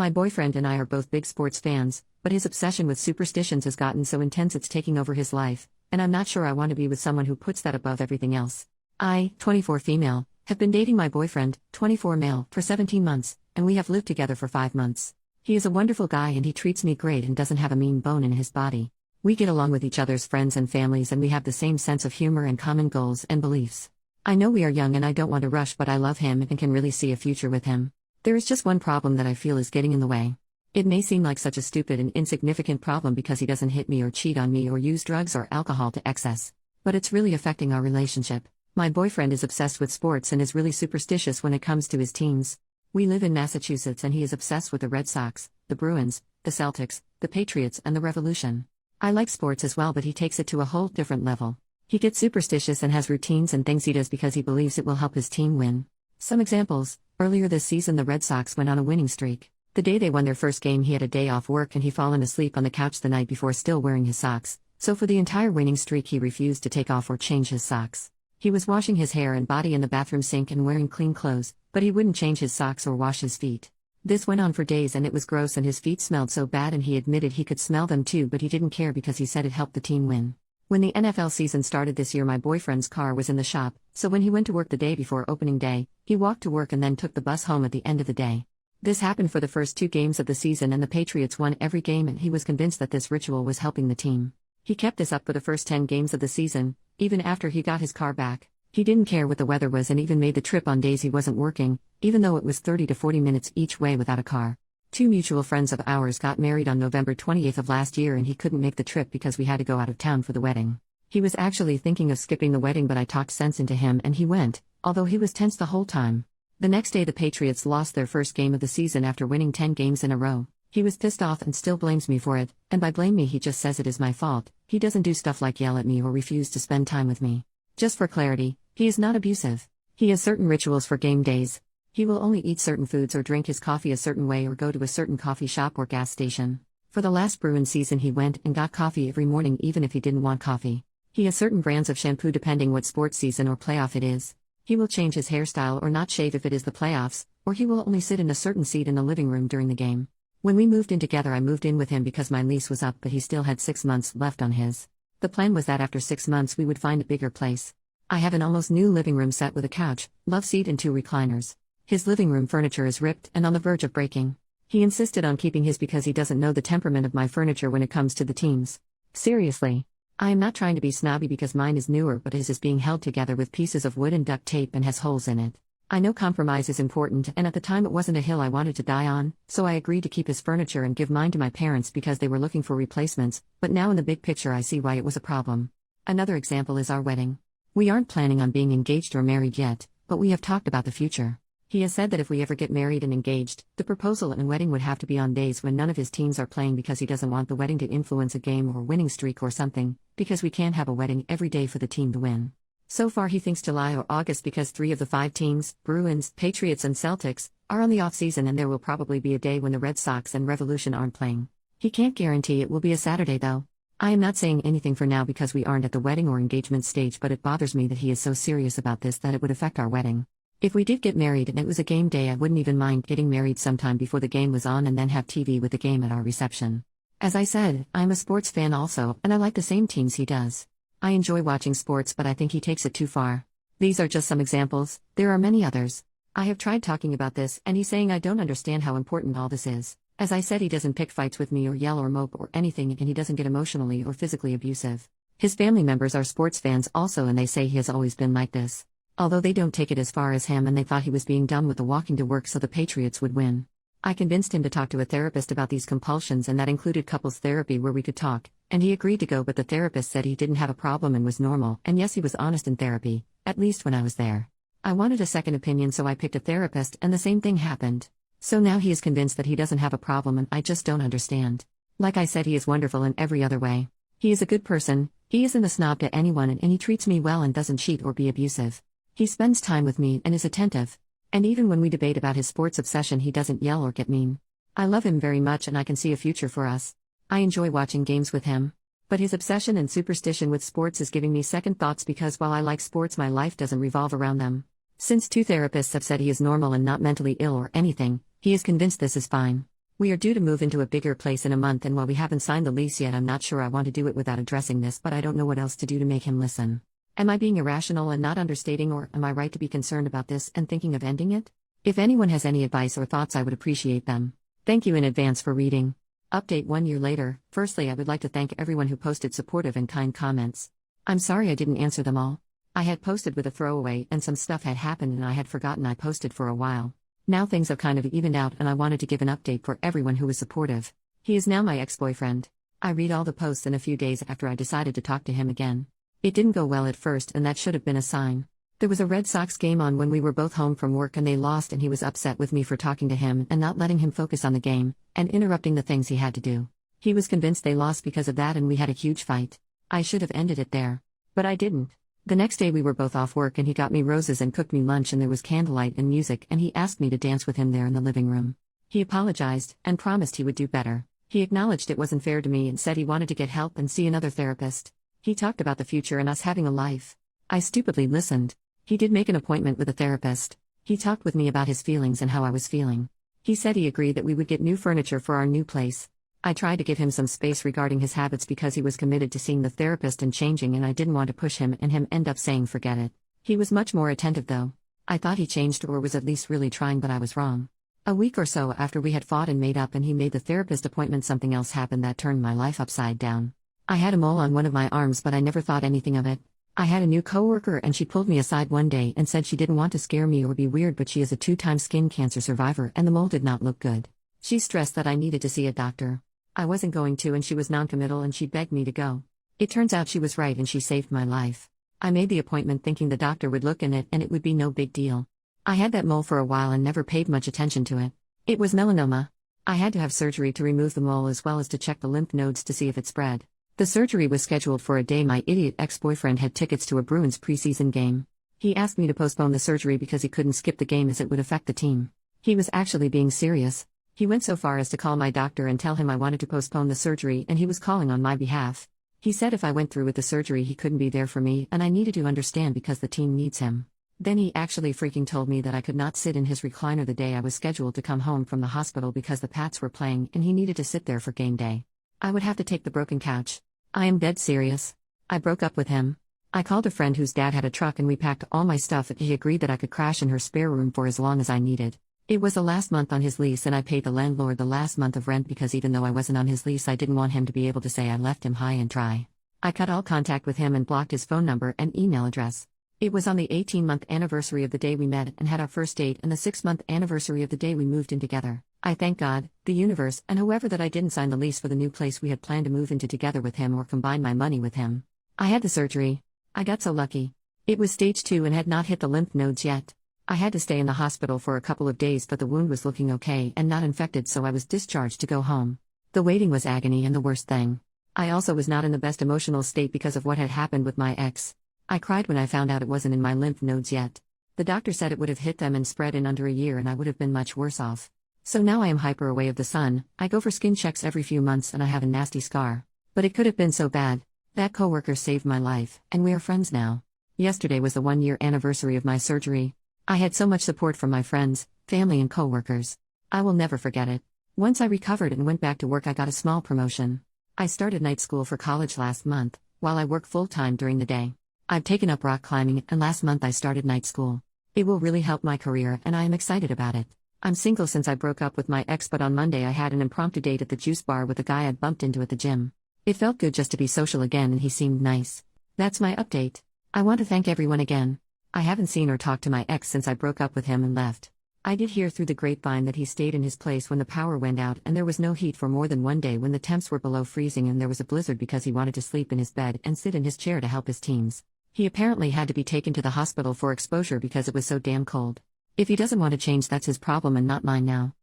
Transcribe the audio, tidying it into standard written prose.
My boyfriend and I are both big sports fans, but his obsession with superstitions has gotten so intense it's taking over his life, and I'm not sure I want to be with someone who puts that above everything else. I, 24 female, have been dating my boyfriend, 24 male, for 17 months, and we have lived together for 5 months. He is a wonderful guy and he treats me great and doesn't have a mean bone in his body. We get along with each other's friends and families and we have the same sense of humor and common goals and beliefs. I know we are young and I don't want to rush, but I love him and can really see a future with him. There is just one problem that I feel is getting in the way. It may seem like such a stupid and insignificant problem because he doesn't hit me or cheat on me or use drugs or alcohol to excess. But it's really affecting our relationship. My boyfriend is obsessed with sports and is really superstitious when it comes to his teams. We live in Massachusetts and he is obsessed with the Red Sox, the Bruins, the Celtics, the Patriots and the Revolution. I like sports as well, but he takes it to a whole different level. He gets superstitious and has routines and things he does because he believes it will help his team win. Some examples: earlier this season the Red Sox went on a winning streak. The day they won their first game he had a day off work and he fallen asleep on the couch the night before still wearing his socks, so for the entire winning streak he refused to take off or change his socks. He was washing his hair and body in the bathroom sink and wearing clean clothes, but he wouldn't change his socks or wash his feet. This went on for days and it was gross and his feet smelled so bad and he admitted he could smell them too, but he didn't care because he said it helped the team win. When the NFL season started this year my boyfriend's car was in the shop, so when he went to work the day before opening day, he walked to work and then took the bus home at the end of the day. This happened for the first 2 games of the season and the Patriots won every game and he was convinced that this ritual was helping the team. He kept this up for the first 10 games of the season, even after he got his car back. He didn't care what the weather was and even made the trip on days he wasn't working, even though it was 30 to 40 minutes each way without a car. 2 mutual friends of ours got married on November 28th of last year and he couldn't make the trip because we had to go out of town for the wedding. He was actually thinking of skipping the wedding, but I talked sense into him and he went, although he was tense the whole time. The next day the Patriots lost their first game of the season after winning 10 games in a row. He was pissed off and still blames me for it, and by blame me he just says it is my fault. He doesn't do stuff like yell at me or refuse to spend time with me. Just for clarity, he is not abusive. He has certain rituals for game days. He will only eat certain foods or drink his coffee a certain way or go to a certain coffee shop or gas station. For the last Bruins season he went and got coffee every morning even if he didn't want coffee. He has certain brands of shampoo depending what sports season or playoff it is. He will change his hairstyle or not shave if it is the playoffs, or he will only sit in a certain seat in the living room during the game. When we moved in together I moved in with him because my lease was up but he still had 6 months left on his. The plan was that after 6 months we would find a bigger place. I have an almost new living room set with a couch, love seat and 2 recliners. His living room furniture is ripped and on the verge of breaking. He insisted on keeping his because he doesn't know the temperament of my furniture when it comes to the teams. Seriously. I am not trying to be snobby because mine is newer, but his is being held together with pieces of wood and duct tape and has holes in it. I know compromise is important and at the time it wasn't a hill I wanted to die on, so I agreed to keep his furniture and give mine to my parents because they were looking for replacements, but now in the big picture I see why it was a problem. Another example is our wedding. We aren't planning on being engaged or married yet, but we have talked about the future. He has said that if we ever get married and engaged, the proposal and wedding would have to be on days when none of his teams are playing because he doesn't want the wedding to influence a game or winning streak or something, because we can't have a wedding every day for the team to win. So far he thinks July or August because 3 of the 5 teams, Bruins, Patriots and Celtics, are on the off-season and there will probably be a day when the Red Sox and Revolution aren't playing. He can't guarantee it will be a Saturday though. I am not saying anything for now because we aren't at the wedding or engagement stage, but it bothers me that he is so serious about this that it would affect our wedding. If we did get married and it was a game day I wouldn't even mind getting married sometime before the game was on and then have TV with the game at our reception. As I said, I'm a sports fan also, and I like the same teams he does. I enjoy watching sports but I think he takes it too far. These are just some examples, there are many others. I have tried talking about this and he's saying I don't understand how important all this is. As I said, he doesn't pick fights with me or yell or mope or anything and he doesn't get emotionally or physically abusive. His family members are sports fans also and they say he has always been like this. Although they don't take it as far as him and they thought he was being dumb with the walking to work so the Patriots would win. I convinced him to talk to a therapist about these compulsions and that included couples therapy where we could talk, and he agreed to go, but the therapist said he didn't have a problem and was normal, and yes, he was honest in therapy, at least when I was there. I wanted a second opinion so I picked a therapist and the same thing happened. So now he is convinced that he doesn't have a problem and I just don't understand. Like I said, he is wonderful in every other way. He is a good person, he isn't a snob to anyone and he treats me well and doesn't cheat or be abusive. He spends time with me and is attentive. And even when we debate about his sports obsession he doesn't yell or get mean. I love him very much and I can see a future for us. I enjoy watching games with him. But his obsession and superstition with sports is giving me second thoughts because while I like sports my life doesn't revolve around them. Since 2 therapists have said he is normal and not mentally ill or anything, he is convinced this is fine. We are due to move into a bigger place in a month, and while we haven't signed the lease yet, I'm not sure I want to do it without addressing this, but I don't know what else to do to make him listen. Am I being irrational and not understating, or am I right to be concerned about this and thinking of ending it? If anyone has any advice or thoughts, I would appreciate them. Thank you in advance for reading. Update 1 year later. Firstly, I would like to thank everyone who posted supportive and kind comments. I'm sorry I didn't answer them all. I had posted with a throwaway and some stuff had happened and I had forgotten I posted for a while. Now things have kind of evened out and I wanted to give an update for everyone who was supportive. He is now my ex-boyfriend. I read all the posts in a few days after I decided to talk to him again. It didn't go well at first, and that should have been a sign. There was a Red Sox game on when we were both home from work and they lost, and he was upset with me for talking to him and not letting him focus on the game, and interrupting the things he had to do. He was convinced they lost because of that and we had a huge fight. I should have ended it there. But I didn't. The next day we were both off work and he got me roses and cooked me lunch and there was candlelight and music and he asked me to dance with him there in the living room. He apologized and promised he would do better. He acknowledged it wasn't fair to me and said he wanted to get help and see another therapist. He talked about the future and us having a life. I stupidly listened. He did make an appointment with a therapist. He talked with me about his feelings and how I was feeling. He said he agreed that we would get new furniture for our new place. I tried to give him some space regarding his habits because he was committed to seeing the therapist and changing, and I didn't want to push him and him end up saying forget it. He was much more attentive though. I thought he changed or was at least really trying, but I was wrong. A week or so after we had fought and made up and he made the therapist appointment, something else happened that turned my life upside down. I had a mole on one of my arms, but I never thought anything of it. I had a new coworker and she pulled me aside one day and said she didn't want to scare me or be weird, but she is a 2-time skin cancer survivor and the mole did not look good. She stressed that I needed to see a doctor. I wasn't going to and she was noncommittal and she begged me to go. It turns out she was right and she saved my life. I made the appointment thinking the doctor would look in it and it would be no big deal. I had that mole for a while and never paid much attention to it. It was melanoma. I had to have surgery to remove the mole as well as to check the lymph nodes to see if it spread. The surgery was scheduled for a day my idiot ex-boyfriend had tickets to a Bruins preseason game. He asked me to postpone the surgery because he couldn't skip the game as it would affect the team. He was actually being serious. He went so far as to call my doctor and tell him I wanted to postpone the surgery and he was calling on my behalf. He said if I went through with the surgery he couldn't be there for me and I needed to understand because the team needs him. Then he actually freaking told me that I could not sit in his recliner the day I was scheduled to come home from the hospital because the Pats were playing and he needed to sit there for game day. I would have to take the broken couch. I am dead serious. I broke up with him. I called a friend whose dad had a truck and we packed all my stuff and he agreed that I could crash in her spare room for as long as I needed. It was the last month on his lease and I paid the landlord the last month of rent because even though I wasn't on his lease I didn't want him to be able to say I left him high and dry. I cut all contact with him and blocked his phone number and email address. It was on the 18-month anniversary of the day we met and had our first date and the 6-month anniversary of the day we moved in together. I thank God, the universe, and whoever that I didn't sign the lease for the new place we had planned to move into together with him or combine my money with him. I had the surgery. I got so lucky. It was stage 2 and had not hit the lymph nodes yet. I had to stay in the hospital for a couple of days, but the wound was looking okay and not infected, so I was discharged to go home. The waiting was agony, and the worst thing, I also was not in the best emotional state because of what had happened with my ex. I cried when I found out it wasn't in my lymph nodes yet. The doctor said it would have hit them and spread in under a year and I would have been much worse off. So now I am hyper away of the sun. I go for skin checks every few months and I have a nasty scar. But it could have been so bad. That coworker saved my life, and we are friends now. Yesterday was the 1-year anniversary of my surgery. I had so much support from my friends, family and coworkers. I will never forget it. Once I recovered and went back to work, I got a small promotion. I started night school for college last month, while I work full-time during the day. I've taken up rock climbing and last month I started night school. It will really help my career and I am excited about it. I'm single since I broke up with my ex, but on Monday I had an impromptu date at the juice bar with a guy I'd bumped into at the gym. It felt good just to be social again and he seemed nice. That's my update. I want to thank everyone again. I haven't seen or talked to my ex since I broke up with him and left. I did hear through the grapevine that he stayed in his place when the power went out and there was no heat for more than one day when the temps were below freezing and there was a blizzard because he wanted to sleep in his bed and sit in his chair to help his teams. He apparently had to be taken to the hospital for exposure because it was so damn cold. If he doesn't want to change, that's his problem and not mine now.